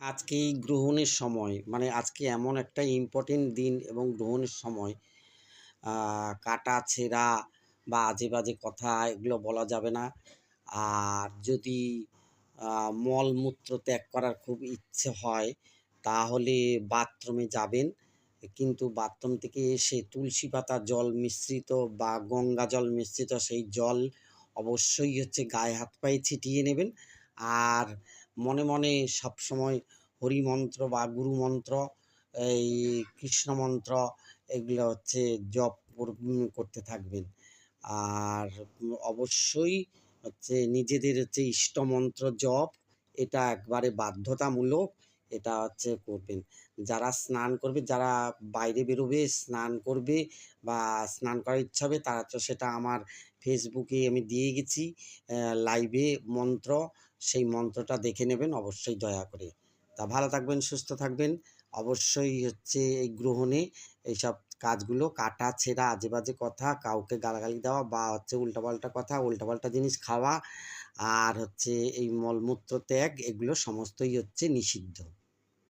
আজকে এই গ্রহণের সময় মানে আজকে এমন একটা ইম্পর্টেন্ট দিন এবং গ্রহণের সময় কাটাছেঁড়া বা আজে-বাজে কথা এগুলো বলা যাবে না। আর যদি মলমূত্র ত্যাগ করার খুব ইচ্ছে হয় তাহলে বাথরুমে যাবেন। কিন্তু বাথরুম থেকে এসে তুলসী পাতা জল মিশ্রিত বা গঙ্গা জল মিশ্রিত সেই জল অবশ্যই গায়ে হাত পায়ে ছিটিয়ে নেবেন। আর মনে মনে সবসময় হরিমন্ত্র বা গুরুমন্ত্র, এই কৃষ্ণ মন্ত্র এগুলো জপ করতে থাকবেন। আর অবশ্যই নিজেদের ইষ্টমন্ত্র জপ, এটা একবারে বাধ্যতামূলক। এটা করবেন। যারা স্নান করবে, যারা বাইরে বেরোবে, স্নান করবে বা স্নান করার ইচ্ছা হবে তারা তো সেটা আমার ফেসবুকে আমি দিয়ে গেছি লাইভে মন্ত্র। সেই মন্ত্রটা দেখে নেবেন অবশ্যই দয়া করে। তা ভালো থাকবেন, সুস্থ থাকবেন। অবশ্যই এই গ্রহণে এইসব কাজগুলো কাটাছেঁড়া আজে-বাজে কথা, কাউকে গালাগালি দেওয়া বা উল্টাপাল্টা কথা, উল্টাপাল্টা জিনিস খাওয়া আর এই মলমূত্র ত্যাগ এগুলো সমস্তই নিষিদ্ধ।